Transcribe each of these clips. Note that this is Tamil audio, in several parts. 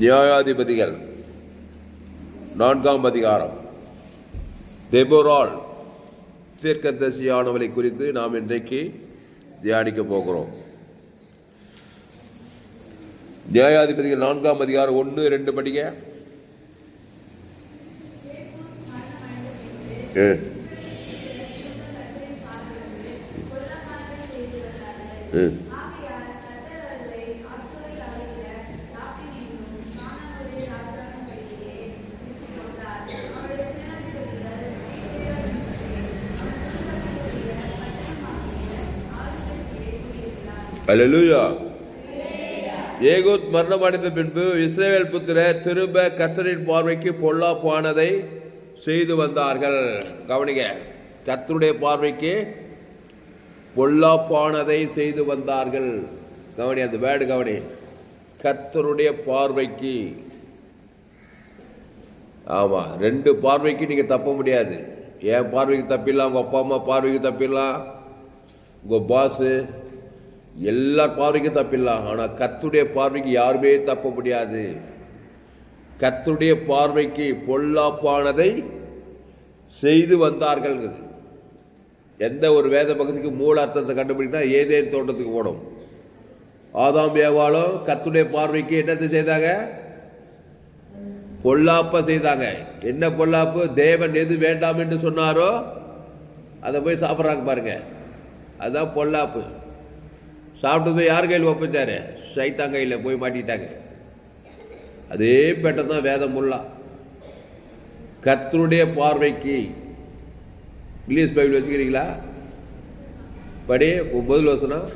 நியாயாதிபதிகள் 4ஆம் அதிகாரம். தெபொராள் தீர்க்கதரிசியானவளை குறித்து நாம் இன்றைக்கு தியானிக்க போகிறோம். நியாயாதிபதிகள் 4ஆம் அதிகாரம் 1-2 படிங்க. அல்லேலூயா. ஏகூத் மரணமடைந்த பின்பு இஸ்ரவேல் புத்திரர் திரும்ப கர்த்தரின் பார்வைக்கு பொல்லாப்பானதை செய்து வந்தார்கள். கவனிங்க, கர்த்தருடைய பார்வைக்கு பொல்லாப்பானதை செய்து வந்தார்கள். கவனி, அந்த வேர்டு கவனி. கர்த்தருடைய பார்வைக்கு. ஆமா, 2 பார்வைக்கு நீங்க தப்ப முடியாது. என் பார்வைக்கு தப்பிடலாம், உங்க அப்பா அம்மா பார்வைக்கு தப்பிடலாம், உங்க பாஸ் எல்லா பார்வைக்கும் தப்பிடலாம். ஆனா கர்த்தருடைய பார்வைக்கு யாருமே தப்ப முடியாது. கர்த்தருடைய பார்வைக்கு பொல்லாப்பானதை செய்து வந்தார்கள். எந்த ஒரு வேத பகுதிக்கு மூல அர்த்தத்தை கண்டுபிடிக்கா ஏதேன் தோட்டத்துக்கு போடும். ஆதாம் ஏவாளும் கர்த்தருடைய பார்வைக்கு என்னத்தை செய்தாங்க? பொல்லாப்ப செய்தாங்க. என்ன பொல்லாப்பு? தேவன் எது வேண்டாம் என்று சொன்னாரோ அதை போய் சாப்பிட்றாங்க பாருங்க, அதுதான் பொல்லாப்பு. சாப்பிட்டு போய் யார் கையில் ஒப்பிச்சாரு? சைத்தான் கையில் போய் மாட்டிட்டாங்க. அதே பேட்டை தான் வேதம் முல்லா. கர்த்தருடைய பார்வைக்கு. இங்கிலீஷ் பைபிள் வச்சுக்கிறீங்களா? படி, 9 வசனம்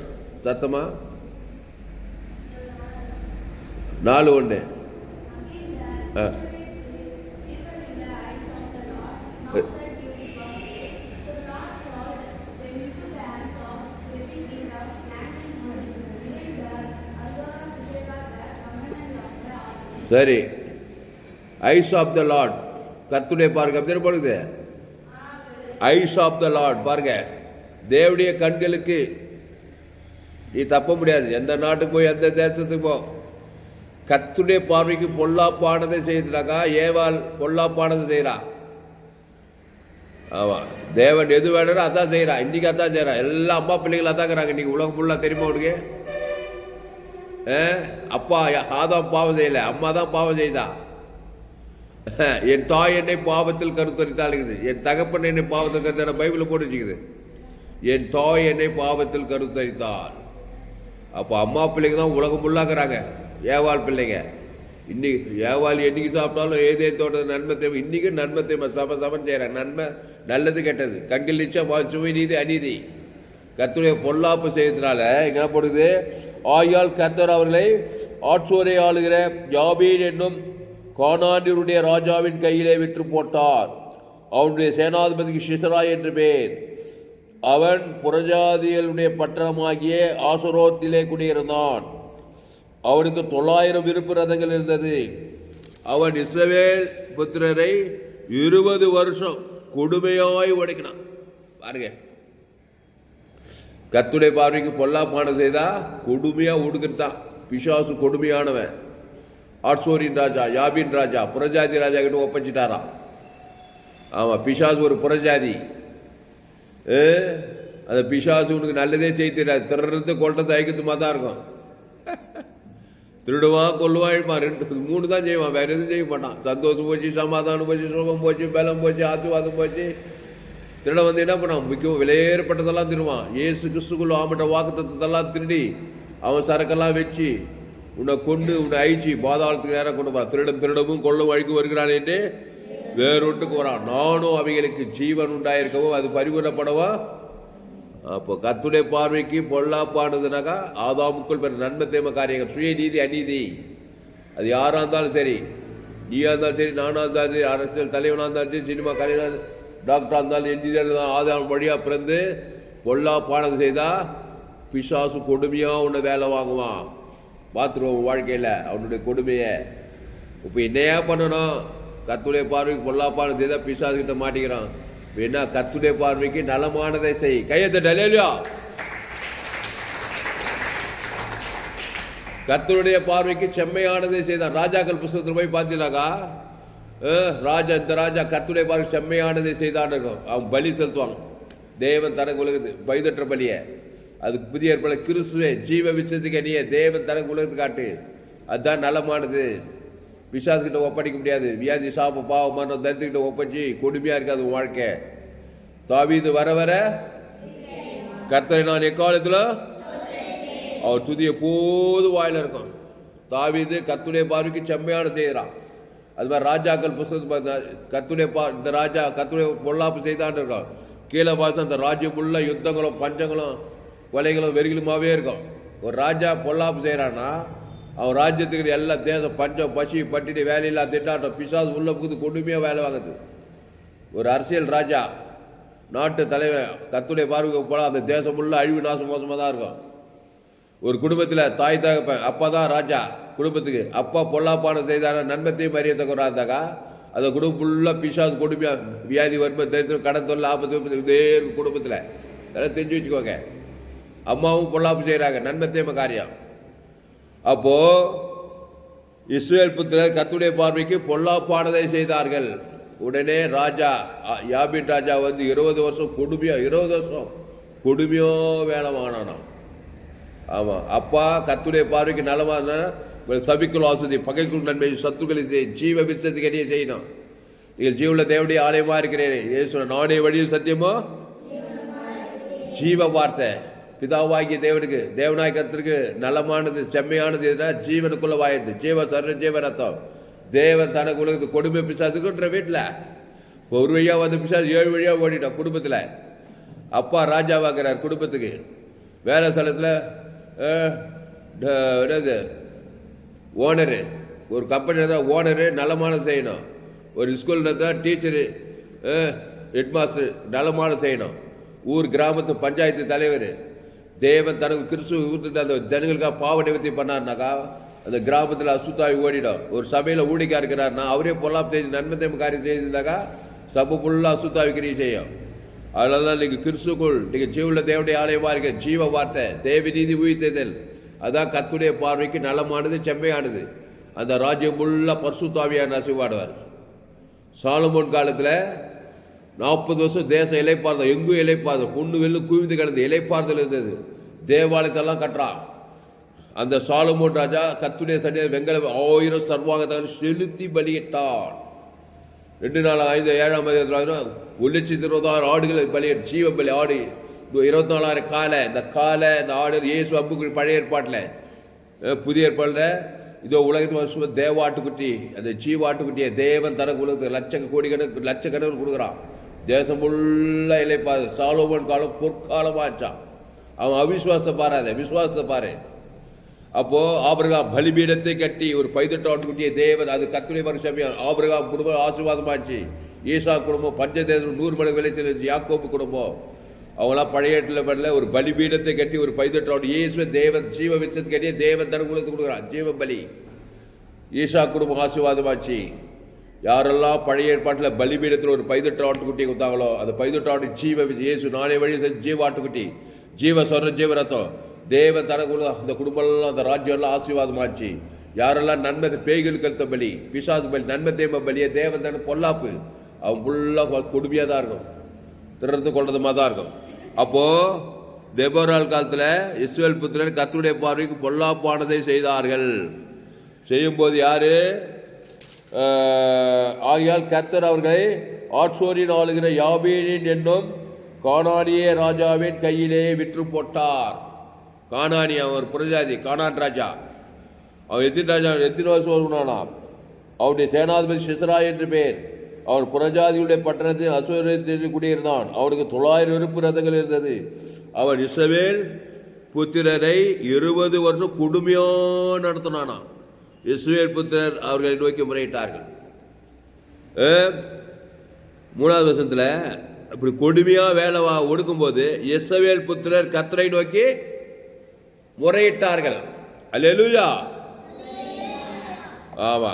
சத்தமா. 4:1. சரி, ஐஸ் ஆஃப் த லார்ட். கர்த்தருடைய பார்வை அப்படி போடுது. ஐஸ் ஆஃப் த லார்ட் பாருங்க, தேவனுடைய கண்களுக்கு. நீ தப்ப முடியாது. எந்த நாட்டுக்கு போய் எந்த தேசத்துக்கு போ, கர்த்தருடைய பார்வைக்கு பொல்லாப்பானதை செய்யறாக்கா. ஏவாள் பொல்லாப்பானதை செய்யறா. ஆமா, தேவன் எது வேணும் அதான் செய்யறா. இன்னைக்கு அதான் செய்யறா. எல்லா அம்மா பிள்ளைகள் அதாங்கிறாங்க. இன்னைக்கு உலகம் ஃபுல்லா தெரியுமா உனக்கு? அப்பா ஆதாம் பாவம் செய்யல, அம்மா தான் பாவம் செய்தா. என் தாய் என்னை பாவத்தில் கருத்தரித்தாள். என் தகப்பன் என்னை பாவத்தில் கருத்த பைபிள் போட்டு வச்சுக்குது. என் தாய் என்னை பாவத்தில் கருத்தரித்தாள். அப்போ அம்மா பிள்ளைங்க தான் உலகம் ஃபுல்லாக்குறாங்க. ஏவாள் பிள்ளைங்க இன்னைக்கு ஏவாள் என்னைக்கு சாப்பிட்டாலும் ஏதே தோட்ட நன்மை தேவை. இன்னைக்கு நன்மை தேவை சமன் செய்யறாங்க. நன்மை நல்லது கெட்டது கண்கள் நிச்சயம் சுவை நீதி அநீதி. கர்த்தருடைய பொல்லாப்பு செய்யறதுனால என்ன போடுது? ஆயால் கர்த்தர் அவர்களை ஆட்சோரை ஆளுகிற யாபீன் என்னும் கானானியருடைய ராஜாவின் கையிலே விற்று போட்டார். அவனுடைய சேனாதிபதிக்கு சிசரா என்று பேர். அவன் புறஜாதிகளுடைய பட்டணமாகிய ஆசுரோத்திலே குடியிருந்தான். அவனுக்கு 900 விருப்பு ரதங்கள் இருந்தது. அவன் இஸ்ரவேல் புத்திரரை 20 வருஷம் கொடுமையாய் உடைக்கினான். பாருங்க, கர்த்தருடைய பார்வைக்கு பொல்லாப்பானது செய்தா கொடுமையா ஒடுக்கிறதான். பிசாசு கொடுமையானவன். ஆட்சோரின் ராஜா, யாபின் ராஜா, புறஜாதி ராஜா கிட்ட ஒப்பச்சிட்டாரா. ஆமா, பிசாசு ஒரு புறஜாதி. அந்த பிசாசு உனக்கு நல்லதே செய்ய தெரியாது. திருடுறது கொள்றது ஐக்கியத்துமா தான் இருக்கும். திருடுவான், கொல்லுவான், இழுப்பான். 2-3 தான் செய்வான், வேற எதுவும் செய்ய மாட்டான். சந்தோஷம் போச்சு, சமாதானம் போச்சு, சுகம் போச்சு, பலம் போச்சு, ஆசீர்வாதம் போச்சு. திருட வந்து என்ன பண்ணான்? முக்கியம் விலையேறப்பட்டதெல்லாம் திருடுவான். இயேசு கிறிஸ்துக்குள்ள ஆமட்ட வாக்குத்தத்தெல்லாம் திருடி அவன் சரக்கெல்லாம் வச்சு உன்னை கொண்டு உன்னை அழிச்சு பாதாளத்துக்கு நேரம் கொண்டு போறான். திருடவும் கொள்ளவும் அழிக்கு வருகிறான் என்று வேறொட்டுக்கு வரான். நானும் அவைகளுக்கு ஜீவன் உண்டாயிருக்கவும் அது பரிபூரணப்படவா. அப்போ கர்த்தருடைய பார்வைக்கு பொல்லாப்பானதுனாக்கா ஆதாமுக்குள் பெற நன்மை தேம காரியங்கள், சுய நீதி அநீதி. அது யாரா இருந்தாலும் சரி, நீயா இருந்தாலும் சரி, நானா இருந்தாலும் சரி, அரசியல் தலைவனாக இருந்தாலும் சரி, சினிமா கலைஞர், டாக்டராக இருந்தாலும், என்ஜினியர் இருந்தாலும், ஆதாரம் வழியாக பிறந்து பொல்லாப்பானது செய்தா பிசாசு கொடுமையாக உன்னை வேலை வாங்குவான். பார்த்துருவோம் வாழ்க்கையில் அவனுடைய கொடுமையை. இப்போ என்னையா பண்ணணும்? கர்த்தருடைய பார்வைக்கு பொல்லாப்பானது செய்தா பிசாசு கிட்ட மாட்டிக்கிறான். வேணா கர்த்தருடைய பார்வைக்கு நலமானதை செய். கையை தட்டு. அல்லேலூயா. கர்த்தருடைய பார்வைக்கு செம்மையானதை செய்தான். ராஜாக்கள் புத்தகத்தில் போய் பார்த்தீங்கன்னாக்கா இந்த ராஜா கர்த்தருடைய பார்வை செம்மையானதை செய்தான் இருக்கும். அவன் பலி செலுத்துவாங்க. தேவன் தனக்கு உலகத்து பைதற்ற பலியை, அதுக்கு புதிய ஏற்பாடு கிறிஸ்துவே ஜீவ விஷயத்துக்கு அணிய தேவன் தனக்கு உலகத்து காட்டு, அதுதான் நலமானது. பிசாசுகிட்ட ஒப்படைக்க முடியாது. வியாதி சாப்பு பாவம் மரணம் தரித்துக்கிட்ட ஒப்படைச்சி கொடுமையா இருக்காது வாழ்க்கை. தாவீது வர வர கர்த்தரை நான் எக்காலத்தில் அவர் துதி எப்போது வாயில இருக்கும். தாவீது கர்த்தருடைய பார்வைக்கு செம்மையான செய்கிறான். அது மாதிரி ராஜாக்கள் புத்தகத்தை கர்த்தருடைய இந்த ராஜா கர்த்தருடைய பொல்லாப்பு செய்தான் இருக்கான். கீழே பார்த்து அந்த ராஜ்யம் ஃபுல்லா யுத்தங்களும் பஞ்சங்களும் கொலைகளும் வெறிகளுமாவே இருக்கும். ஒரு ராஜா பொல்லாப்பு செய்யறான்னா அவன் ராஜ்யத்துக்கு எல்லா தேசம் பஞ்சம் பசி பட்டினி வேலையில்லா திண்டாட்டம் பிசாசு உள்ள புகுது கொடுமையாக வேலை வாங்குது. ஒரு அரசியல் ராஜா நாட்டு தலைவன் கர்த்தருடைய பார்வைக்கு போல அந்த தேசம் ஃபுல்லா அழிவு நாசம் மோசமாக தான் இருக்கும். ஒரு குடும்பத்தில் தாய் தகப்பன் அப்பா தான் ராஜா. குடும்பத்துக்கு அப்பா பொல்லாப்பான செய்தார நன்மத்தையும் மரியத்தக்கவராக இருந்தாக்கா அந்த குடும்பம் ஃபுல்லாக பிசாசு கொடுமையா வியாதி வறுமை தரித்திரம் கடன் தொல்லை ஆபத்து இதே குடும்பத்தில் அதெல்லாம் தெரிஞ்சு வச்சுக்கோங்க. அம்மாவும் பொல்லாப்பு செய்கிறாங்க நன்மத்தையும் காரியம். அப்போ இஸ்ரவேல் புத்திரர் கர்த்தருடைய பார்வைக்கு பொல்லாப்பானதை செய்தார்கள். உடனே ராஜா யாபீன் ராஜா வந்து 20 வருஷம் கொடுமையா 20 வருஷம் கொடுமையோ வேலை வாங்கினானாம். ஆமா, அப்பா கர்த்தருடைய பார்வைக்கு நலமான சபிக்குள் ஆஸ்வதி பகைக்குள் நன்மை சத்துக்களை செய்ய ஜீவ விசத்துக்கு என்ன செய்யணும். நீங்கள் ஜீவுள்ள தேவனுடைய ஆலயமா இருக்கிறேன். நானே வழியும் சத்தியமோ ஜீவ வார்த்தை பிதாவாகிய தேவனுக்கு தேவனாய் கர்த்தருக்கு நலமானது செம்மையானது எதுனா ஜீவனுக்குள்ள வாயிடுது. ஜீவ சர்வ ஜீவ ரத்தம். தேவன் தனக்கு உலகத்து கொடுமை பிசாசுக்குன்ற வீட்டில் ஒரு வழியா வந்து பிசாசு 7 வழியா ஓடிட்டான் குடும்பத்தில். அப்பா ராஜாவாகிறார் குடும்பத்துக்கு. வேலை ஸ்தலத்தில் என்னது ஓனரு, ஒரு கம்பெனியில் தான் ஓனரு நலமானது செய்யணும். ஒரு ஸ்கூலில் தான் டீச்சரு ஹெட்மாஸ்டர் நலமானது செய்யணும். ஊர் கிராமத்து பஞ்சாயத்து தலைவர் தேவன் தனக்கு கிறிஸ்துவ அந்த ஜனங்களுக்காக பாவ நிவர்த்தி பண்ணார்னாக்கா அந்த கிராமத்தில் அசுத்தாவி ஓடிடும். ஒரு சபையில் ஊழிக்கா இருக்கிறார்னா அவரே பொல்லாப்பு செய்து நன்மை காரியம் செய்திருந்தாக்கா சபை ஃபுல்லாக அசுத்தாவி கிரியை செய்யும். அதனால நீங்கள் கிறிஸ்துக்குள் நீங்கள் ஜீவுள்ள தேவனுடைய ஆலயமா இருக்க ஜீவ வார்த்தை தேவ நீதி உயிர்த்தெழுதல் அதான் கர்த்தருடைய பார்வைக்கு நலமானது செம்மையானது. அந்த ராஜ்யம் ஃபுல்லாக பரிசுத்தாவியான அசைவாடுவார். சாலமோன் காலத்தில் 40 வருஷம் தேசம் இலைப்பார்தல் எங்கும் இலைப்பார்தல் பொண்ணு வெள்ளு குவிந்து கிடந்து இலைப்பார்தல் இருந்தது. தேவாலயத்தெல்லாம் கட்டுறான். அந்த சாலமோன் ராஜா கர்த்தருடைய சன்னிதியில் வெங்கல 1000 சர்வாங்க செலுத்தி பலியிட்டான். 2 நாள் 5 7ஆம் அதிகாரம் 1,20,000 ஆடுகளை பலியிட்ட ஜீவ பலி ஆடு 24,000 காலை. இந்த காலை இந்த ஆடு இயேசு அம்புக்கு பழைய ஏற்பாட்டில் புதிய ஏற்பாட்டில் இதோ உலகத்து தேவாட்டுக்குட்டி அந்த ஜீவாட்டுக்குட்டியை தேவன் தனக்கு உலகத்துக்கு லட்சக்கணக்கில் கொடுக்குறான். தேசம் ஃபுல்லா இலைப்பாது. சாலோமோன் காலம் பொற்காலமாச்சான். அவன் அவிசுவாசத்தை பாராத விசுவாசத்தை பாரு. அப்போ ஆபிரகாம் பலிபீடத்தை கட்டி ஒரு பைதட்டு ஆட்டுக்குட்டியை தேவன் அது கர்த்தருடைய வருஷம் ஆபிரகாம் குடும்பம் ஆசீர்வாதமாச்சு. ஈசா குடும்பம் பஞ்சதேசம் 100 மடங்கு விளைச்சல் யாக்கோபு குடும்பம் அவங்களாம் பழைய ஏட்டில் ஒரு பலிபீடத்தை கட்டி ஒரு பைதட்டு ஆட்டு இயேசுவை தேவன் ஜீவ விச்சத்தை கட்டியே தேவன் தனக்கு கொடுக்குறான் ஜீவ பலி. ஈசா குடும்பம் ஆசீர்வாதமாச்சு. யாரெல்லாம் பழைய ஏற்பாட்டில் பலிபீடத்தில் ஒரு பைதட்டு ஆட்டுக்குட்டியை கொடுத்தாங்களோ அந்த பைதட்டு ஆட்டு ஜீவ இயேசு நானே வழி ஜீவ ஆட்டுக்குட்டி ஜீவ சொல்ற ஜீவ ரத்தம் தேவன் தனக்குள்ள அந்த குடும்பம்லாம் அந்த ராஜ்யம் எல்லாம் ஆசீர்வாதமாச்சு. யாரெல்லாம் நன்மை பேய்களுக்கு அழுத்த பலி பிசாசு பலி நன்மை தேவ பலியை தேவன் தனக்கு பொல்லாப்பு அவன் ஃபுல்லாக கொடுமையாக தான் இருக்கும். திறந்து கொள்றதுமா தான் இருக்கும். அப்போ தெபோரால் காலத்தில் இஸ்ரவேல் புத்திரர் கர்த்தருடைய பார்வைக்கு பொல்லாப்பானதை செய்தார்கள். செய்யும்போது யாரு ஆகியால் கர்த்தர் அவர்களை ஆட்சோரின் ஆளுகிற யாபீனின் என்னும் கானானிய ராஜாவின் கையிலே விற்று போட்டார். கானானி அவன் ஒரு புரஜாதி கானான் ராஜா. அவன் எத்தனை வருஷம் வருவானா? அவனுடைய சேனாதிபதி சிசரா என்று பெயர். அவன் புறஜாதியுடைய பட்டணத்தில் அசோரியத்தில் குடியிருந்தான். அவனுக்கு 900 வெறுப்பு ரதங்கள் இருந்தது. அவன் இஸ்ரவேல் புத்திரரை 20 வருஷம் கொடுமையோ நடத்தினானா. இஸ்ரவேல் புத்திரர் அவர்களை நோக்கி முறையிட்டார்கள். 3வது வருஷத்தில் அப்படி கொடுமையா வேலை ஒடுக்கும்போது இஸ்ரவேல் புத்திரர் கர்த்தரை நோக்கி முறையிட்டார்கள். அல்லேலூயா. ஆமா,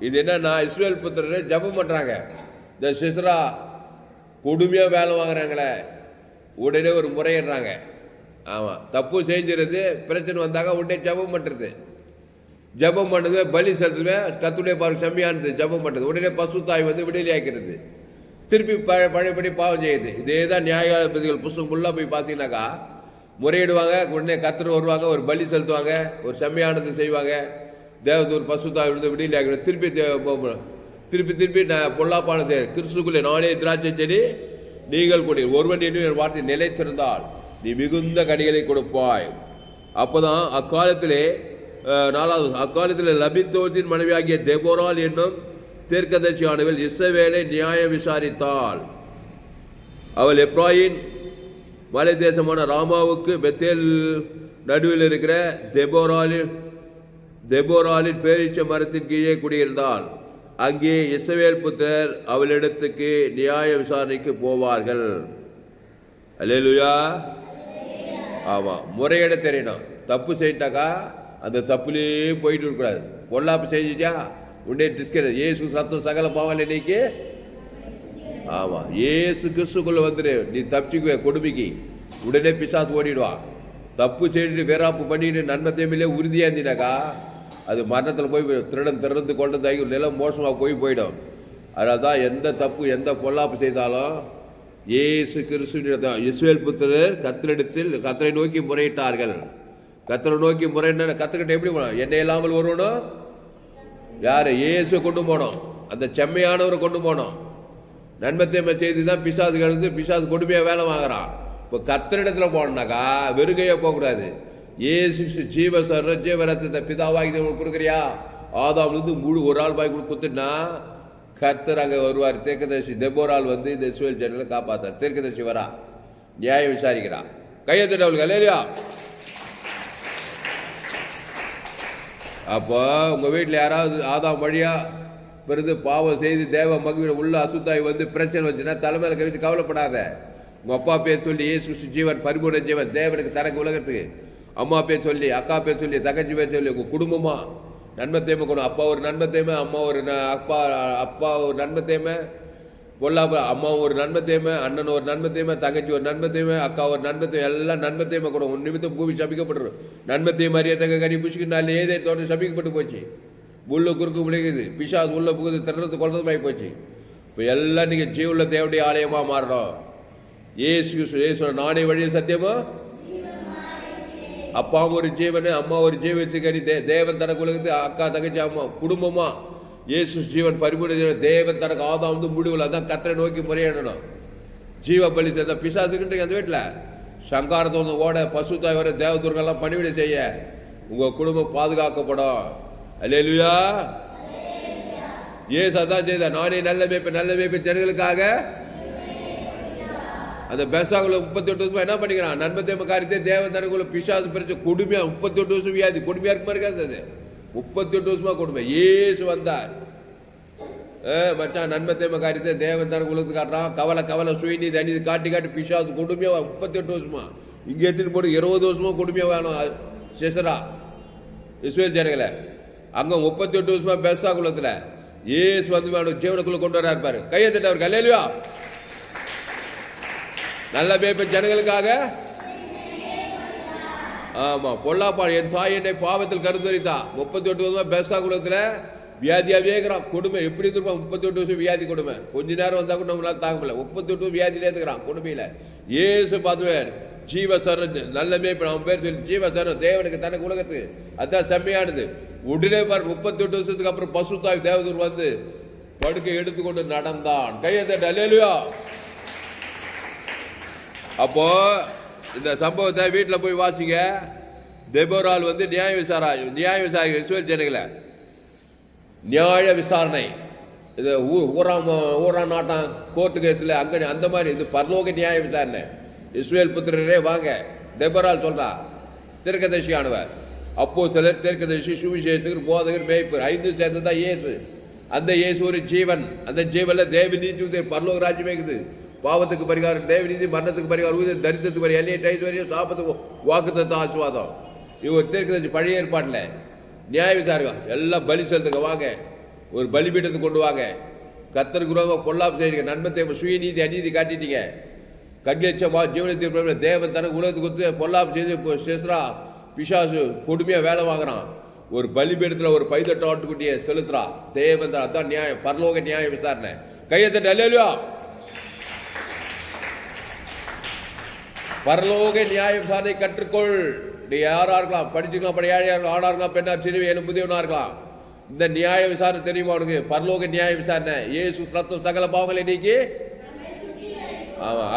இது என்னன்னா இஸ்ரவேல் புத்திரரை ஜெபம் பண்றாங்க. இந்த சிஸ்ரா கொடுமையா வேலை வாங்குறாங்களே உடனே ஒரு முறையிடுறாங்க. ஆமா, தப்பு செஞ்சிருது பிரச்சனை வந்தாங்க உடனே ஜெபம் பண்றது. ஜபம் பண்ணது, பலி செலுத்துவேன், கத்துடைய பாரு செம்மையானது ஜபம் பண்ணுறது, உடனே பசுத்தாய் வந்து விடுதலை ஆக்கிறது, திருப்பி பழையபடி பாவம் செய்யுது. இதே தான் நியாயாதிபதிகள் புஸ்தகம் ஃபுல்லாக போய் பார்த்தீங்கன்னாக்கா முறையிடுவாங்க, உடனே கத்தர் வருவாங்க, ஒரு பலி செலுத்துவாங்க, ஒரு செம்மையானது செய்வாங்க, தேவதூர் பசுத்தாய் வந்து விடுதலை ஆக்கிறது, திருப்பி திருப்பி நான் பொல்லாப்பான கிறிஸ்துக்குள்ளே நானே திராட்சை செடி நீங்கள் கொடி, ஒருவன் என்னும் வார்த்தை நிலைத்திருந்தால் நீ மிகுந்த கனிகளை கொடுப்பாய். அப்போதான் அக்காலத்திலே லபித்தோத்தின் மனைவியாகிய தெபோரால் என்னும் தீர்க்கதரிசியானவள் இஸ்ரவேலை நியாயம் விசாரித்தாள். அவள் எப்ராயின் மலை தேசமான ராமாவுக்கு பெத்தேல் நடுவில் இருக்கிற தெபோராலின் பேரீச்ச மரத்தின் கீழே குடியிருந்தாள். அங்கே இஸ்ரவேல் புத்திரர் அவளிடத்துக்கு நியாய விசாரணைக்கு போவார்கள். அல்லேலூயா. ஆமா, முறையிட தெரியணும். தப்பு செய்யிட்டாக்கா அந்த தப்புலேயே போயிட்டு இருக்கக்கூடாது. பொல்லாப்பு செஞ்சுட்டா உடனே டிஸ்கரேஜ். ஏசு ரத்தம் சகல பாவம் இன்னைக்கு. ஆமா, ஏசு கிறிஸ்துக்குள்ள வந்துடு, நீ தப்பிச்சுக்குவே கொடுமைக்கு. உடனே பிசாசு ஓடிடுவான். தப்பு செய்துட்டு வேறாப்பு பண்ணிட்டு நன்மை தேவையிலே உறுதியா இருந்தினாக்கா அது மரணத்தில் போய் திருடன் திறந்து கொண்டதாகி நிலம் மோசமாக போயிடும். அதனால தான் எந்த தப்பு எந்த பொல்லாப்பு செய்தாலும் ஏசு கிறிஸ்து இஸ்ரவேல் புத்திரர் கத்தரை நோக்கி முறையிட்டார்கள். கத்தரை நோக்கி முறையிட்ட கத்துக்கிட்ட எப்படி போனோம்? என்னை இல்லாமல் வருவனும் யாரு? இயேசு கொண்டு போனோம், அந்த செம்மையானவரை கொண்டு போனோம். நன்மத்தேமை செய்து தான் பிசாசு கொடுமையாக வேலை வாங்குறான். இப்போ கத்தரிடத்துல போனோம்னாக்கா வெறுகையா போகக்கூடாது. ஏசு ஜீவரத்தை பிதாவாகி கொடுக்குறியா? ஆதாம்லேருந்து முழு ஒரு ஆள் பாய் கொடுத்துட்டா கர்த்தர் அங்கே வருவார். தீர்க்கதரிசி தெபோரால் வந்து இந்த இஸ்ரவேல் ஜனங்களை காப்பாத்தார். தீர்க்கதரிசி வரா, நியாயம் விசாரிக்கிறான். கையெழுத்து அவளுக்கு இல்லையா? அப்போ உங்க வீட்டில் யாராவது ஆதாம் வழியா பிறகு பாவம் செய்து தேவ மகிழ்ச்சி உள்ள அசுத்தாய் வந்து பிரச்சனை வச்சுன்னா தலைமையில கவித்து கவலைப்படாத. உங்க அப்பா பேர் சொல்லி ஏசு ஜீவன் பரிபூர்ண ஜீவன் தேவனுக்கு தனக்கு உலகத்துக்கு, அம்மா பேர் சொல்லி அக்கா பேர் சொல்லி தங்கச்சி பேர் சொல்லி உங்க குடும்பமா நன்மை தேமை கொண்டு, அப்பா ஒரு நன்மை தேமை, அம்மா ஒரு அப்பா ஒரு நன்மை தேமை, பொல்லாப்ப அம்மா ஒரு நன்மை தேமை, அண்ணன் ஒரு நன்மை தேமை, தங்கச்சி ஒரு நன்மை தேமை, அக்கா ஒரு நன்மை தேவை, எல்லாம் நன்மை தேமை கூட. ஒரு நிமித்தம் பூமி சபிக்கப்பட்டுரும். நன்மை தேவை மாதிரியே தங்க கனி புஷிக்கினால ஏதே தோட்டம் சபிக்கப்பட்டு போச்சு. முள்ளு குறுக்கு விளைக்குது, பிசாசு உள்ள புகுது, திறது கொள்றதுமாய் போச்சு. இப்போ எல்லாம் நீங்க ஜீவுள்ள தேவடைய ஆலயமா மாறணும். ஏசு நானே வழி சத்தியமா, அப்பாவும் ஒரு ஜீவனு அம்மா ஒரு ஜீவன் தேவன் தனக்கு உலகத்து அக்கா தங்கச்சி அம்மா குடும்பமா இயேசு ஜீவன் பரிபூர்ண ஜீவன் தேவன் தனக்கு ஆதாம் வந்து முடிவில். அதான் கத்தரை நோக்கி முறையிடணும். ஜீவ பலி சேர்ந்த பிசாசுக்கிட்டு அந்த வீட்டில் சங்காரத்தை ஓட பசுத்தாய் வர தேவதுர்கெல்லாம் பணிவிட செய்ய உங்க குடும்பம் பாதுகாக்கப்படும். அல்லேலூயா. ஏசு அதான் செய்த, நானே நல்ல மேய்ப்பு ஜனங்களுக்காக. அந்த பெசாகுல 38 வருஷமா என்ன பண்ணிக்கிறான்? நன்மை தேம காரியத்தை தேவன் தனக்குள்ள பிசாசு பிரிச்சு கொடுமையா 38 வருஷம் வியாதி கொடுமையா இருக்குமா இருக்காது? அது 38 வருஷமா கொடுமை. ஏசு வந்தார் மச்சான் நன்மை தேம காரியத்தை தேவன் தனக்கு உலகத்து காட்டுறான். கவலை சுயநீதி அநீதி காட்டி பிசாசு கொடுமையா 38 வருஷமா. இங்க எடுத்துட்டு போட்டு 20 வருஷமா கொடுமையா வேணும். சிசரா இஸ்ரவேல் ஜனங்களை அங்க 38 வருஷமா பெசா குலத்துல ஏசு வந்து வேணும் ஜீவனுக்குள்ள கொண்டு வரா இருப்பாரு. கையை தட்ட அவருக்கு அல்லேலூயா. நல்ல மேய்ப்பு ஜனங்களுக்காக. ஆமா, பொல்லாப்பா என் தாய் என்னை பாவத்தில் கருத்தரித்தா. 38 வருஷமா பெசா குலத்துல வியாதியாவே இருக்கிறான். கொடுமை எப்படி இருப்பான்? 38 வருஷம் வியாதி கொடுமை. கொஞ்ச நேரம் வந்தா கூட நம்மளால தாங்க முடியல. 38 வியாதியிலே இருக்கிறான் கொடுமையில. ஏசு பார்த்துவேன் ஜீவசரன் நல்ல மேய்ப்பு, அவன் பேர் சொல்லி ஜீவசரன் தேவனுக்கு தனக்கு உலகத்துக்கு. அதான் செம்மையானது. உடனே பாரு 38 வருஷத்துக்கு அப்புறம் பசுத்தாய் தேவதூர் வந்து படுக்கை எடுத்துக்கொண்டு நடந்தான். கையை தட்டு அல்லேலூயா. அப்போ இந்த சம்பவத்தை வீட்டில் போய் வாசிங்க. தெபோரால் வந்து நியாய விசாரணை இஸ்ரவேல் ஜனங்களை நியாய விசாரணை. இது ஊரா நாட்டம் கோர்ட்டு கேஸில் அங்கே அந்த மாதிரி இது பரலோக நியாய விசாரணை. இஸ்ரவேல் புத்திரரே வாங்க. தெபோரால் சொல்றா தீர்க்கதரிசி ஆனவர். அப்போ சிலர் தீர்க்கதரிசி சுவிசேஷகர் போதகர் மேய்ப்பர் 5 சேர்ந்து தான் இயேசு. அந்த இயேசு ஒரு ஜீவன். அந்த ஜீவன்ல தேவ நீதி பரலோக ராஜ்யமே இருக்குது. பாவத்துக்கு பரிகாரம் தேவ நீதி, மரணத்துக்கு பரிகாரம், தரித்திரத்துக்கு பரிகாரம், எல்லையை டைஸ்வரியம், சாபத்துக்கு வாக்குத்தத்தம் ஆசீர்வாதம். இவர் தீர்க்கதரிசி பழைய ஏற்பாட்டில் நியாய விசாரிக்கா எல்லாம் பலி செலுத்துங்க வாங்க. ஒரு பலிபீடத்தை கொண்டு வாங்க. கர்த்தருக்கு விரோதமாக பொல்லாப்பு செய்யுங்க. நன்மத்தை சுயநீதி அநீதி காட்டிட்டீங்க. கட்லட்சமா ஜீவனத்தை தேவன் தனக்கு உலகத்துக்கு கொடுத்து பொல்லாப்பு செய்து சேஸ்ரா பிசாசு கொடுமையா வேலை வாங்குறான். ஒரு பலிபீடத்தில் ஒரு பைதட்டு ஆட்டுக்குட்டியை செலுத்துறா. தேவன் அதான் நியாயம், பரலோக நியாய விசாரணை. கையை தட்டு அல்லேலூயா. பரலோக நியாய விசாரணை கற்றுக்கொள். நீ யாரா இருக்கலாம், படிச்சுக்கலாம், ஏழையா இருக்கலாம், ஆணா இருக்கலாம், பெண்ணா, சிறுவியலும் புதியவனா இருக்கலாம். இந்த நியாய விசாரணை தெரியுமா உனக்கு? பரலோக நியாய விசாரணை. இயேசு ரத்தம் சகல பாவங்களை நீக்கி,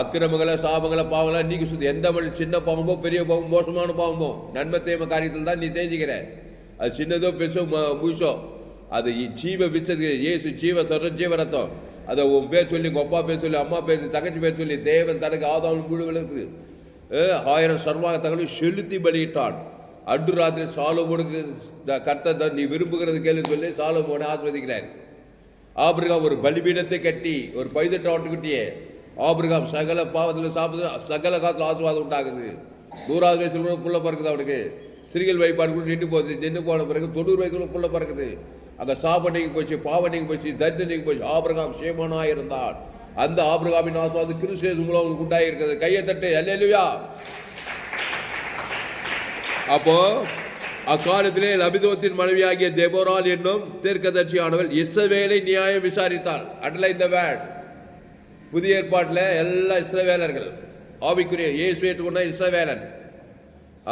அக்கிரமங்களை, சாபங்களை, பாவங்களை நீக்கி சுத்தி. எந்த சின்ன பாவமோ பெரிய பாவம் மோசமான பாவமோ நன்மை தேம காரியத்தில் தான் நீ செஞ்சுக்கிற. அது சின்னதோ பெருசோ முழுசோ அது ஜீவ விச்சது. இயேசு ஜீவ சொல்ற ஜீவ ரத்தம். அதை உன் பேர் சொல்லி, உங்க அப்பா பேர் சொல்லி, அம்மா பேர், தங்கச்சி பேர் சொல்லி, தேவன் தனக்கு ஆதாம் குழுவிலுக்கு 1000 சர்வாக தகவலை செலுத்தி பலியிட்டான். அன்று ராத்திரி சாலமோனுக்கு கர்த்தர் நீ விரும்புகிறது கேள்வி சொல்லி சாலமோனை ஆஸ்வதிக்கிறார். ஆபிரகாம் ஒரு பலிபீடத்தை கட்டி ஒரு பைதட்டு ஆட்டுக்குட்டியே. ஆபிரகாம் சகல பாவத்தில் சாப்பிட்டு சகல காலத்தில் ஆசீர்வாதம் உண்டாகுது. 100வது வயசுல புள்ள பறக்குது அவனுக்கு. சிறுகள் வைப்பாடு கூட நின்று போகுது. நின்று போன பிறகு 90 வயசுல புள்ள பறக்குது. அங்க சாபம் நீங்கி போச்சு, பாவம் நீங்கி போச்சு, தரித்திரம் நீங்கி போச்சு. ஆபிரகாம் சேமனாக இருந்தான். அந்த ஆபிரகாமின் ஆசீர்வாதம் கிறிஸ்து மூலம் உண்டாகி இருக்கிறது. கையை தட்டு அல்லேலூயா. அப்போ அக்காலத்திலே லபிதோத்தின் மனைவியாகிய தெபோராள் என்னும் தீர்க்கதரிசியானவள் இஸ்ரவேலை நியாயம் விசாரித்தாள். அண்டர்லைன் தி வேர்ட். புதிய ஏற்பாட்டில் எல்லா இஸ்ரவேலர்கள் ஆவிக்குரிய இயேசு ஏற்றுக்கொண்ட இஸ்ரவேலன்.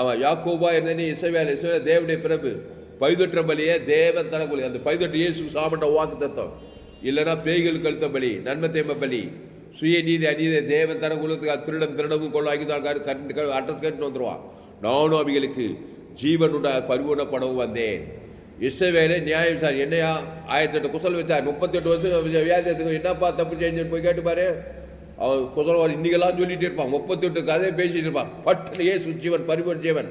அவன் யாக்கோபா என்ன இஸ்ரவேல், இஸ்ரவேல் தேவனுடைய பிறப்பு. பைதொற்ற பலியே தேவன் தனக்குள்ள அந்த பைதொற்று இயேசு சாமண்ட வாக்கு தத்துவம். இல்லைன்னா பேய்கள் கழுத்த பலி, நன்மை தேம பலி, சுய நீதி அநீதி தேவன் தனக்குள்ளத்துக்கு திருடமும் கொள்ளாக்கிதான் அட்ரஸ் கேட்டு வந்துடுவான். நானும் அவைகளுக்கு ஜீவன் பரிபூர்ணப்படவும் வந்தேன். இஸ்ரவேலை நியாயம் விசாரி. என்னையா 1008 குசல் வச்சார். 38 வருஷம் வியாதியத்துக்கு என்னப்பா தப்பு செஞ்சுன்னு போய் கேட்டுப்பாரு. அவன் குசல் இன்னைக்கெல்லாம் சொல்லிட்டு இருப்பான். 38 கதையை பேசிட்டு இருப்பான். பட்டு ஏசு ஜீவன் பரிபூர்ண ஜீவன்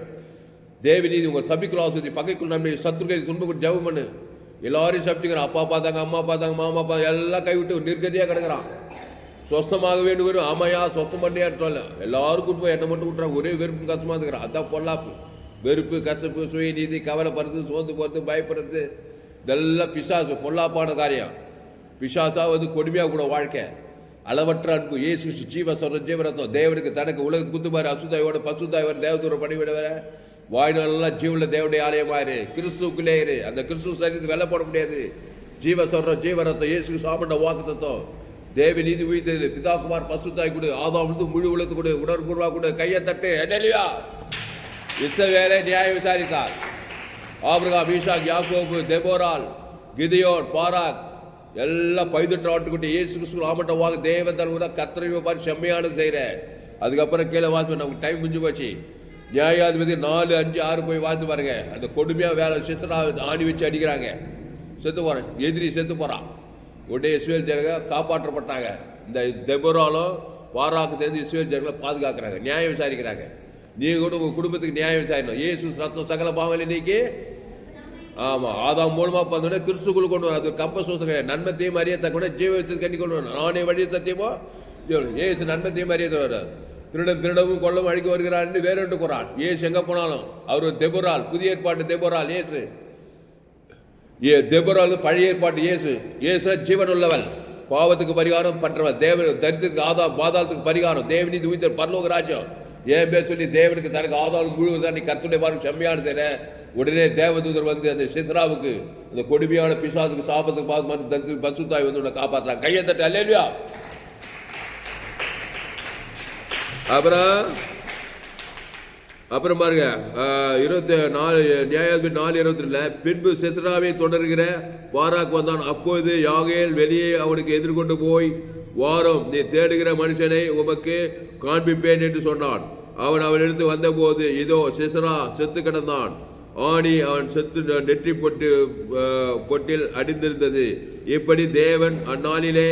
தேவநீதி உங்க சபிக்குள் ஆஸ்வதி, பகைக்குள் நன்மை, சத்துருக்கை துன்பக்குள் ஜெபம் பண்ணு. எல்லாரையும் சபிச்சுக்கிறான். அப்பா பார்த்தாங்க, அம்மா பார்த்தாங்க, மாமா பார்த்தாங்க, எல்லாம் கைவிட்டு நிர்கதியா கிடக்குறான். சொஸ்தமாக வேண்டும் வரும். ஆமையா சொஸ்தம் பண்ணியான்னு சொல்ல எல்லாருக்கும் போய் என்ன மட்டும் விட்டுறான். ஒரே வெறுப்பு கஷ்டமா இருக்கிறான். அதான் பொல்லாப்பு. வெறுப்பு, கசப்பு, சுயநீதி, கவலைப்படுறது, சோர்ந்து போறது, பயப்படுறது, இதெல்லாம் பிசாசு பொல்லாப்பான காரியம். பிசாசா கொடுமையா கூட வாழ்க்கை. அளவற்ற அன்பு இயேசு ஜீவ சொல்ற ஜீவரத்தம். தேவனுக்கு தனக்கு உலகத்துக்கு குத்துமாரு அசுதாயோட பசுதாயோட தேவதூர பணிவிட வாய்நாளெல்லாம் ஜீவன்ல தேவனுடைய ஆலயமாயிரு. கிறிஸ்துக்குள்ளே இரு. அந்த கிறிஸ்துவ சரீரத்துக்கு வெள்ள போட முடியாது. ஜீவ சொல்ற ஜீவரத்தம் இயேசு சாமண்ட வாக்கு தத்துவம். தேவ நீதி உயிர்த்தது. பிதாகுமார் பசுத்தாய் கொடு, ஆதாம் முழு உலகத்து கொடு, உணர்வுபூர்வா கொடு. கையை தட்டு என்னலியா. இஸ்ரவேலை நியாயம் விசாரித்தார். ஆபிரகாம், ஈசாக், யாக்கோபு, தெபோராள், கிதியோன், பாராக் எல்லாம் பைதொற்ற ஆட்டுக்குட்டி இயேசு கிறிஸ்து ஆமட்ட வாங்க தேவன் தலை கத்திரையோ பாரு செம்மையானது செய்யற. அதுக்கப்புறம் கீழே வாசி நமக்கு டைம் முடிஞ்சு போச்சு. நியாயாதிபதி 4, 5, 6 போய் வாசி பாருங்க. அந்த கொடுமையா வேலை சிஸ்டரா ஆணி வச்சு அடிக்கிறாங்க. செத்து போறேன், எதிரி செத்து போறான். உடனே இஸ்ரவேல் ஜனங்க காப்பாற்றப்பட்டாங்க. இந்த தெபோராலும் பாராக்கு சேர்ந்து இஸ்ரவேல் ஜனங்களை பாதுகாக்கிறாங்க, நியாயம் விசாரிக்கிறாங்க. நீங்க கூட உங்க குடும்பத்துக்கு நியாயம் விசாரிக்கணும். இயேசு ரத்தம் சகல பாவங்களை நீக்கி, ஆமா ஆதாம் மூலமா பார்த்தோன்னே கிறிஸ்துக்குள்ள கொண்டு வர. அது கப்ப சோசக நன்மத்தையும் அறியத்த கூட ஜீவத்தை கட்டி கொண்டு வரணும். நானே வழி சத்தியமோ ஏசு நன்மத்தையும் அறியத்த வர. திருடவும் கொள்ளவும் அழிக்க வருகிறார் வேறொன்று குரான். ஏசு எங்க போனாலும் அவர் தெபோரால், புதிய ஏற்பாட்டு தெபோரால் ஏசு. தெபோரால் பழைய ஏற்பாட்டு இயேசு. இயேசு ஜீவன் உள்ளவள், பாவத்துக்கு பரிகாரம் பண்றவன், தேவ தரித்திற்கு ஆதாம் பாதாளத்துக்கு பரிகாரம், தேவநீதி உயிர் பரலோக ராஜ்யம். ஏன் பேர் சொல்லி தேவனுக்கு தனக்கு ஆதாரம் முழுவதுதான் நீ கர்த்தருடைய பாருங்க செம்மையான செய்ற. உடனே தேவதூதர் வந்து அந்த சிஸ்ராவுக்கு அந்த கொடுமையான பிசாசுக்கு சாபத்துக்கு பார்த்து பசுத்தாய் வந்து உன்னை காப்பாற்றாங்க. கையை தட்டு அல்லேலூயா. அப்புறம் பாருங்க 24 நியாயாதிபதி 4:22 பின்பு சிஸ்ராவை தொடர்கிற பாராக் வந்தான். அப்போது யாகேல் வெளியே அவனுக்கு எதிர்கொண்டு போய் வாரம் நீ தேடுகிற மனுஷனை உமக்கு காண்பிப்பேன் என்று சொன்னான். அவன் அவனிடத்து வந்த போது இதோ சிஸ்ரா செத்து கிடந்தான். ஆணி அவன் செத்து நெற்றி பொட்டில் அடிந்திருந்தது. இப்படி தேவன் அந்நாளிலே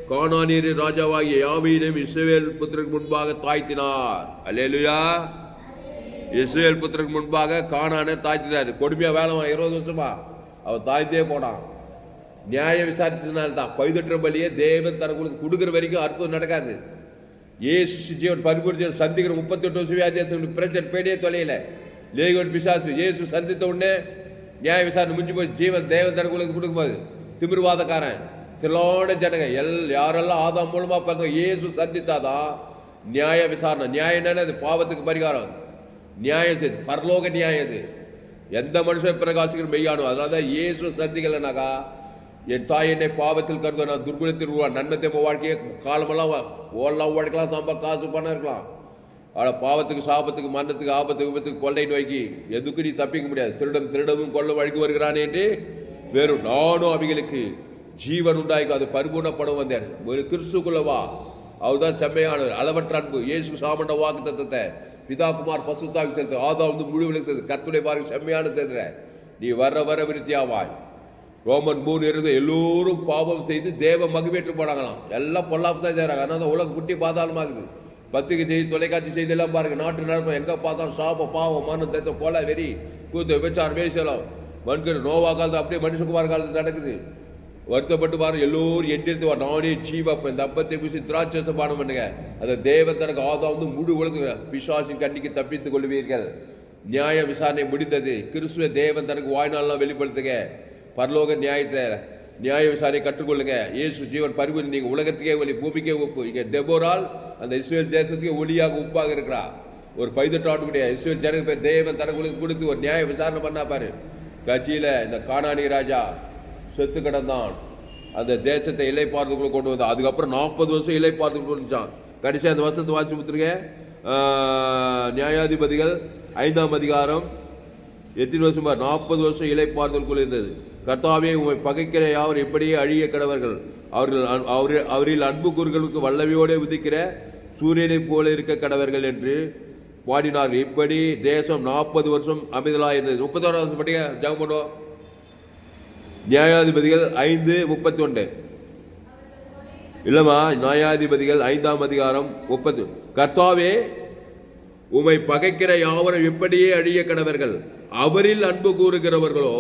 கானானியரின் ராஜாவாகிய யாவீனையும் இஸ்ரவேல் புத்திரருக்கு முன்பாக தாய்த்தினார். அல்லேலூயா. இஸ்ரவேல் புத்திரருக்கு முன்பாக கானானை தாய்த்தினார். கொடுமையா வேலை 20 வருஷமா அவன் தாய்த்தே போனான். நியாயம் விசாரித்ததுனால்தான். பைதொற்ற பலியே தேவன் தனக்கு கொடுக்குற வரைக்கும் அற்புதம் நடக்காது. ஏசு ஜீவன் பரிபூர்ண சந்திக்கிற 38 வருஷம் வியாதியாசம் பிரச்சனை பேடியே தொலையில லேகோன் பிசாசு இயேசு சந்தித்த உடனே நியாய விசாரணை முடிஞ்சு போய் ஜீவன் தேவன் தனக்கு கொடுக்கும்போது திமிர்வாதக்காரன் திலோட ஜனங்க யாரெல்லாம் ஆதாம் மூலமா பார்க்க இயேசு சந்தித்தாதான் நியாய விசாரணை. நியாயம் என்னன்னா அது பாவத்துக்கு பரிகாரம். நியாயம் பரலோக நியாயம். அது எந்த மனுஷன் பிரகாசிக்கிற மெய்யானவன். அதனாலதான் இயேசு சந்திக்கலனாக்கா, என் தாய் என்னை பாவத்தில் கருத நான் துர்குணத்தில் நன்மத்தை வாழ்க்கையை காலமெல்லாம் ஓடலாம், உழைக்கலாம், சம்பா காசு பணம் இருக்கலாம். ஆனால் பாவத்துக்கு, சாபத்துக்கு, மரணத்துக்கு, ஆபத்துக்கு, விபத்துக்கு, கொள்ளை நோய்க்கு எதுக்கு நீ தப்பிக்க முடியாது. திருடவும் கொள்ள வழிக்கு வருகிறானே என்று வேறும் நானும் அவைகளுக்கு ஜீவன் உண்டாய்க்கும், அது பரிபூர்ணப்படும் வந்தேன். ஒரு கிறிஸ்துக்குள்ளவா, அவர்தான் செம்மையானவர். அளவற்ற அன்பு இயேசு சாமண்ட வாக்கு தத்தத்தை பிதா குமார் பசுத்தாவி செலுத்த ஆதாம் முழு விழுத்தது கர்த்தருடைய பாருக்கு செம்மையான சேர்ந்த நீ வர வர விருத்தியாவாய். ரோமன் 3 எல்லோரும் பாவம் செய்து தேவ மகிமேற்று போனாங்களாம். எல்லாம் பொல்லாப்பு தான் செய்யறாங்க. அதனால உலகம் குட்டி பாதாளமாகுது. பத்திரிகை செய்தி, தொலைக்காட்சி செய்தி எல்லாம் பாருங்க. நாட்டு நடப்பு எங்க பார்த்தாலும் சாபம், பாவம், மனம், தேத்த, கொலை, வெறி, கூத்து, விபச்சாரம், வேசலம், மண்கர், நோவா காலத்து அப்படியே மனுஷகுமார் காலத்து நடக்குது. வருத்தப்பட்டு பாருங்க. எல்லோரும் எண்டிருந்து நானே ஜீவப்ப இந்த அப்பத்தை பூசி திராட்சை பானம் பண்ணுங்க. அதை தேவன் தனக்கு ஆதாம் முழு உலக பிசாசின் கண்ணிக்கு தப்பித்துக் கொள்வீர்கள். நியாய விசாரணை முடிந்தது. கிறிஸ்துவ தேவன் தனக்கு வாய்நாள்லாம் வெளிப்படுத்துங்க. பரலோக நியாயத்தை நியாய விசாரணை கற்றுக்கொள்ளுங்க. இயேசு ஜீவன் பரிவு. நீங்க உலகத்துக்கே ஒளி, பூமிக்கே உப்பு. இங்க தெபோரால் அந்த இஸ்ரேல் தேசத்துக்கு ஒளியாக உப்பாக இருக்கிறா. ஒரு 18 ஆண்டுடைய இஸ்ரேல் ஜனங்க தேவன் தனக்கு கொடுத்து ஒரு நியாய விசாரணை பண்ணா பாரு. கட்சியில இந்த கானானி ராஜா செத்து கிடந்தான். அந்த தேசத்தை இலை பார்த்துக்குள்ள கொண்டு வந்தான். அதுக்கப்புறம் 40 வருஷம் இலை பார்த்துக்கு கொண்டுச்சான். கடைசி அந்த வருஷத்தை வாசி கொடுத்துருங்க. நியாயாதிபதிகள் 5ஆம் அதிகாரம் 8 வருஷம் 40 வருஷம் இலை பார்த்துக்குள் இருந்தது. கர்த்தாவே உம்மை பகைக்கிற யாவர் எப்படியே அழிய கடவர்கள். அவரில் அன்பு கூறுகளுக்கு வல்லமையோடு உதிக்கிற சூரியனை போல இருக்க கடவர்கள் என்று பாடினார்கள். இப்படி தேசம் 40 வருஷம் அமைதலாக இருந்தது. 31 வருஷம் படிக்க ஜெபம் பண்ணுவோம். நியாயாதிபதிகள் 5:31 இல்லமா, நியாயாதிபதிகள் 5ஆம் அதிகாரம் 30. கர்த்தாவே உம்மை பகைக்கிற யாவரும் இப்படியே அழிய கடவர்கள். அவரில் அன்பு கூறுகிறவர்களோ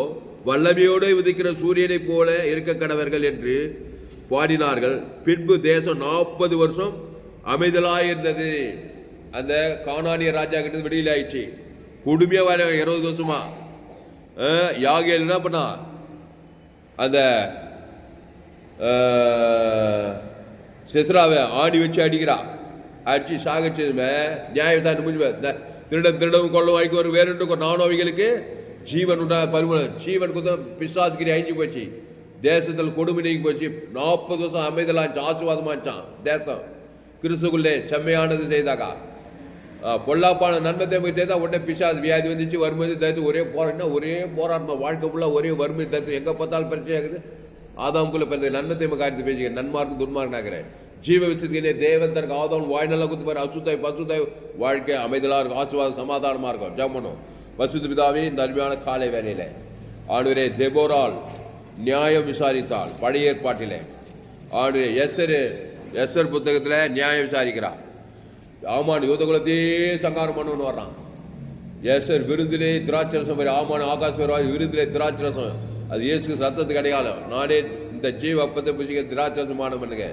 வல்லமையோடு உதிக்கிற சூரியனை போல இருக்க கடவர்கள் என்று பாடினார்கள். பின்பு தேசம் 40 வருஷம் அமைதலாயிருந்தது. அந்த கானானிய ராஜா கிட்ட வெளியில் ஆயிடுச்சு. கொடுமையா 20 வருஷமா யாகேல் என்ன பண்ணா, அந்த சிஸ்ராவை ஆடி வச்சு அடிக்கிறா. அடிச்சு சாகச்சதுமே நியாய விசாரணை முடிஞ்சு திருடவும் கொள்ள வாய்க்கு ஒரு வேறு நானும் அவைகளுக்கு ஜீவன் உண்டா பரிமளம். ஜீவன் குத்தம் பிசாசுகிரி அழிஞ்சு போச்சு. தேசத்தில் கொடுமை நீங்கி போச்சு. 40 வருஷம் அமைதலாச்சு, ஆசீர்வாதமாச்சான் தேசம். கிறிஸ்துக்குள்ளே செம்மையானது செய்தாக்கா, பொல்லாப்பான நன்மத்தை செய்தா உடனே பிசாசு வியாதி வந்துச்சு, வறுமை தத்து ஒரே போராட்டம் வாழ்க்கை ஃபுல்லாக ஒரே வறுமை தத்து. எங்கே பார்த்தாலும் பிரச்சனை ஆகுது. ஆதாமுக்குள்ள பிறந்த நன்மத்தை காரியத்தை பேசிக்க நன்மார்க்கு துன்மார்க்கு ஜீவ விஷயத்துக்கு தேவன் தனக்கு ஆதாம் வாய் நல்லா குத்து பாரு. அசுத்தாய் பசுத்தாய் வாழ்க்கை அமைதலாக இருக்கும், ஆசீர்வாதம் சமாதானமாக இருக்கும். ஜெபம் பசுத்த பிதாவே, இந்த அருமையான காலை வேலையில ஆண்டவரே தெபோரால் நியாயம் விசாரித்தாள். பழைய ஏற்பாட்டிலே ஆண்டவரே எஸ்ஸர் புத்தகத்தில் நியாயம் விசாரிக்கிறார். ஆமான் யூதகுலத்தையே சங்காரம் பண்ணு வர்றான். எஸ்ஸர் விருந்திலே திராட்சரசம், ஆமான் ஆகாசம் விருந்திலே திராட்சரசம். அது இயேசு சத்தத்துக்கு அடையாளம். நானே இந்த ஜீவ அப்பத்தை புசிக்க திராட்சரசமான பண்ணுங்க.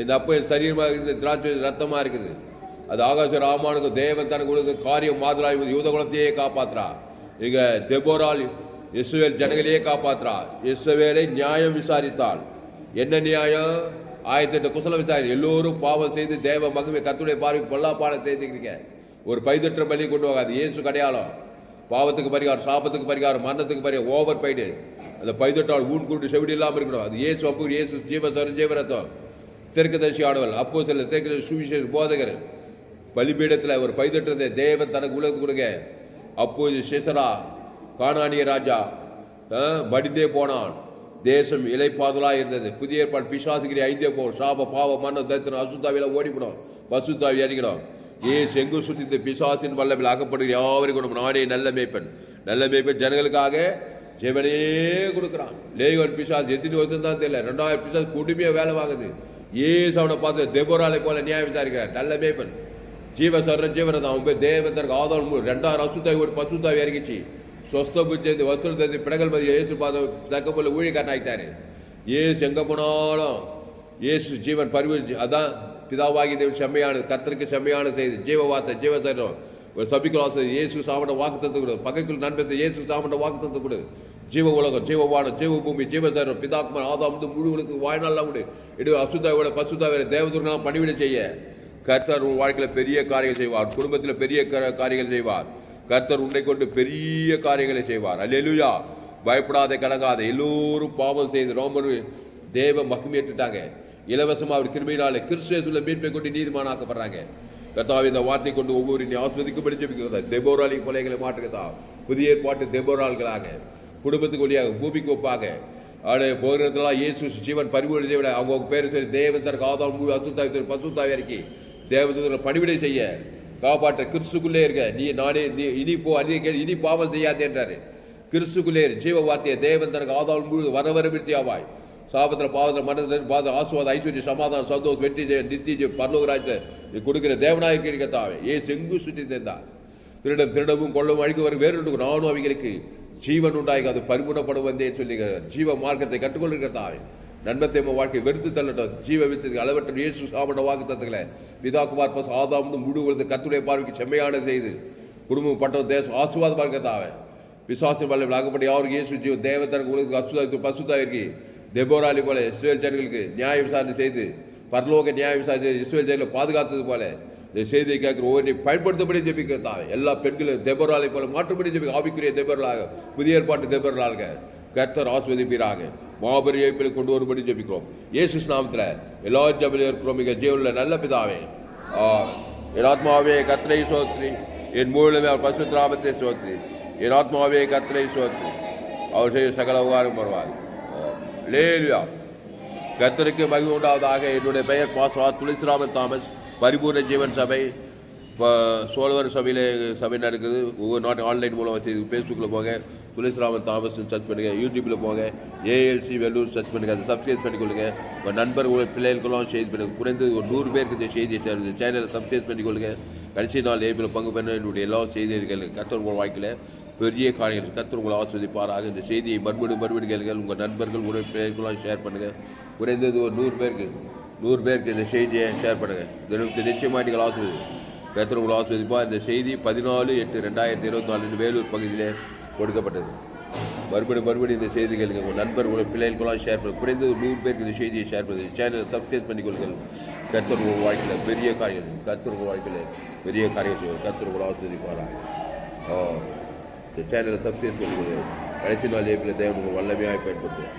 இந்த அப்ப சரீரமாக இந்த திராட்சை ரத்தமா இருக்குது. அது ஆகாச ராமானுக்கு தேவன் தனக்கு கொடுத்த காரியம் மாதிராய் யூதகுலத்தையே காப்பாற்றுறா. இங்க தெபோரால் இஸ்ரவேல் ஜனங்களையே காப்பாற்றுறா. இஸ்ரவேலை நியாயம் விசாரித்தாள். என்ன நியாயம்? 1008 குசல விசாரி. எல்லோரும் பாவம் செய்து தேவ மகிமை கர்த்தருடைய பார்வைக்கு பொல்லாப்பான செய்துக்கிறீங்க. ஒரு பைதற்ற பலி கொண்டு போகாது. இயேசு அடையாளம். பாவத்துக்கு பரிகாரம், சாபத்துக்கு பரிகாரம், மரணத்துக்கு பரிகாரம், ஓவர் பைடு. அந்த பைதட்டால் ஊன் கூட்டு செவிடி இல்லாமல் இருக்கணும். அது இயேசு அப்பு, இயேசு ஜீவரத்தம், தெற்குதர்சி ஆடவல், அப்போ சில தெற்கு சுவிசேஷ போதகர் பலிபீடத்தில் ஒரு பைதற்றதை தேவன் தனக்கு உலகத்துக்கு கொடுங்க. அப்போது சிசரா கானானிய ராஜா மடிந்தே போனான். தேசம் இலைப்பாதலா இருந்தது. புதிய ஏற்பாடு பிசாசுகிரி 5 போகும். சாப பாவ மன்ன தரிசனம் அசுத்தாவில ஓடிவிடும். பசுத்தாவி அறிக்கணும். ஏசு எங்கு சுற்றி பிசாசின் வல்லவில் அகப்படுகிற யாவரும் நானே நல்ல மேய்ப்பன். நல்ல மேய்ப்பன் ஜனங்களுக்காக ஜெவனே கொடுக்குறான். லேவன் பிசாசு எத்தனை வருஷம் தான் தெரியல. 2000 பிசாசு கொடுமையா வேலை வாங்குது. ஏசு அவனை பார்த்து தெபோராலை போல நியாயம் விசாரிக்கிறார். நல்ல மேய்ப்பன் ஜீவ சர்ற ஜீவரதான். அவன் பேர் தேவன் ஆதாரம் 2000 அசுத்தாவி ஒரு பசுத்தாவி இறங்கிச்சு. சொஸ்த புத்தி வசூல் பிடகல் மதிய இயேசு பார்த்து தக்க போல ஊழியக்காரன் ஆகிட்டாரு. ஏசு எங்க போனாலும் இயேசு ஜீவன் பரிவு. அதான் பிதாவாகி தேவன் செம்மையானது, கர்த்தருக்கு செம்மையான செய்து ஜீவ வார்த்தை ஜீவ சரம் ஒரு சபிக்கலாச இயேசு சாமண்ட வாக்கு தந்து கொடு. பகைக்குள் நண்பத்தை இயேசு சாமண்ட வாக்கு தந்து கொடு. ஜீவ உலகம், ஜீவ வானம், ஜீவ பூமி, ஜீவ சரம் பிதாக்குமார் ஆதாம் முழுவதுக்கு வாழ்நாள் விடு. இடு அசுத்தாவோட பசுத்தாவோட தேவதூர்லாம் பணிவிட செய்ய கர்த்தர் உன் வாழ்க்கையில் பெரிய காரியங்கள் செய்வார். குடும்பத்தில் பெரிய காரியங்கள் செய்வார். கர்த்தர் உன்னை கொண்டு பெரிய காரியங்களை செய்வார். அல்லேலூயா. பயப்படாத, கலங்காத. எல்லோரும் பாவம் செய்து ரோமர் தேவ மகிமையேற்றுட்டாங்க. இலவசமா அவர் கிருபையினாலே கிறிஸ்துவுக்குள்ள மீட்பை கொண்டு நீதிமானாக்கப்படுறாங்க. கர்த்தாவே, இந்த வார்த்தை கொண்டு ஒவ்வொரு ஆஸ்வதிக்கும்படி ஜெபிக்கிறதா. தெபோராளி கொலைகளை மாற்றுகிறதா. புதிய ஏற்பாட்டு தெபோராள்களாக குடும்பத்துக்கு வழியாக பூமிக்கு ஒப்பாக போகிறதுலாம் இயேசு ஜீவன் பரிபூர்ண விட அவங்க பேர் சரி தேவன் தனக்கு ஆதாம் அசுத்தாவி பசுத்தாவி இறக்கி தேவதூதரை பணிவிடை செய்ய காப்பாற்ற கிறிஸ்துக்குள்ளே இருக்க நீ இனி பாவம் செய்யாதே என்றாரு. கிறிஸ்துக்குள்ளே ஜீவ வார்த்தையை தேவன் தனக்கு ஆதாம் முழு வரவரவிருத்தி ஆவாய். சாபத்தில் பாவத்தில் மனதில் ஆசுவாத ஐஸ்வர்ய சமாதானம் சந்தோஷம் வெற்றி நித்திய பரலோகராஜ்யத்தை நீ கொடுக்கிற தேவனாக இருக்கத்தாவே. செங்கு சுற்றி தேர்ந்தார். திருடவும் கொள்ளவும் அழிக்க வரும் வேறு நானும் அவைகளுக்கு ஜீவன் உண்டாக அது பரிபூர்ணப்படும் வந்தேன்னு சொல்லி ஜீவ மார்க்கத்தை கற்றுக்கொண்டிருக்கிறதாவே. நன்மத்தை வாழ்க்கை வெறுத்து தள்ளட்டும். ஜீவ விசத்துக்கு அளவற்ற இயேசு சாமட வாக்கு தத்துக்களை பிதாகுமார் பசு ஆதாம் முழு கத்துடைய பார்வைக்கு செம்மையான செய்து குடும்பம் பட்டம் தேசம் ஆசுவாதமாக இருக்கத்தாவே. விசுவாசம் வல்ல ஆகப்பட்ட யாருக்கு இயேசு ஜீவ தேவத்தனக்கு உலகத்துக்கு அசுதாவுக்கு பசுதாவிற்கு தெபோராளி போல இஸ்ரேல் ஜனங்களுக்கு நியாய விசாரணை செய்து பரலோக நியாய விசாரணை இஸ்ரேல் ஜனங்களை பாதுகாத்தது போல இந்த செய்தியை கேட்கிற ஒவ்வொரு பயன்படுத்தப்படி ஜெபிக்கிறதாவே. எல்லா பெண்களும் தெபோராளை போல மாற்றுப்படி ஜெபிக்க ஆவிக்குரிய தெபோரலாக புதிய ஏற்பாட்டு தெபோரலாக கர்த்தர் ஆஸ்வதிப்பீராக. மாபெரிய ஏற்பில் கொண்டு வரும்படி ஜெபிக்கிறோம் இயேசு நாமத்தில். எல்லா ஜெபத்திலும் இருக்கிறோம் மிக ஜீவனுள்ள நல்ல பிதாவே. என் ஆத்மாவே கர்த்தரை சோத்ரி, என் மூலமே அவர் பரிசுத்த நாமத்தை சோத்ரி. என் ஆத்மாவே கர்த்தரை சோத்ரி, அவர் செய்ய சகல உபகாரம் வருவார். லேலுயா. கர்த்தருக்கு மகிமை உண்டாவதாக. என்னுடைய பெயர் பாஸ்வாத் துளசிராமன் தாமஸ். பரிபூர்ண ஜீவன் சபை சோழவர் சபை நடக்குது. ஒவ்வொரு நாட்டு ஆன்லைன் மூலம் செய்து ஃபேஸ்புக்கில் போங்க, துளசிராமன் தாமஸ் சர்ச் பண்ணுங்க. யூடியூப்பில் போங்க, ஏஎல்சி வெள்ளூர் சர்ச் பண்ணுங்க. அதை சப்ஸ்கிரைப் பண்ணிக்கொள்ளுங்க. உங்கள் நண்பர்கள் பிள்ளைகளுக்கெல்லாம் செய்தி பண்ணுங்க. குறைந்தது ஒரு 100 பேருக்கு இந்த செய்தியை சேருது. சேனலை சப்ஸ்கிரைப் பண்ணிக்கொள்ளுங்க. கடைசி நாள் ஏபில் பங்கு பெற என்னுடைய எல்லா செய்திகள் கர்த்தர் உங்கள் வாழ்க்கையில் பெரிய காரியங்கள் கர்த்தர் உங்களை ஆஸ்வதிப்பாராக. இந்த செய்தியை மறுபடியும் கேளுங்கள். உங்கள் நண்பர்கள் பிள்ளைகளுக்கெல்லாம் ஷேர் பண்ணுங்கள். குறைந்தது ஒரு 100 பேருக்கு இந்த செய்தியை ஷேர் பண்ணுங்கள். நிச்சயமாக நீங்கள் ஆஸ்வதி கர்த்தர் உங்களை ஆஸ்வதிப்பா. இந்த செய்தி 14/8/2024 வேலூர் பகுதியில் கொடுக்கப்பட்டது. மறுபடியும் இந்த செய்திகள் உங்கள் நண்பர்கள் பிள்ளைகளுக்கெல்லாம் ஷேர் பண்ணுங்கள். குறைந்தது 100 பேருக்கு இந்த செய்தியை ஷேர் பண்ணுங்கள். சேனலை சப்ஸ்கிரைப் பண்ணிக்கொள்ளுங்கள். கர்த்தர் உங்கள் வாழ்க்கையில் பெரிய காரியங்கள் செய்வார். கர்த்தர் உங்களை ஆஸ்வதிப்பாராக. இந்த சேனலை சப்ஸ்கிரைப் பண்ணிக்கொள்ளுங்கள். கடைசி நாள் ஏப்பில் தேவன் வல்லமையாக பயன்படுத்தும்.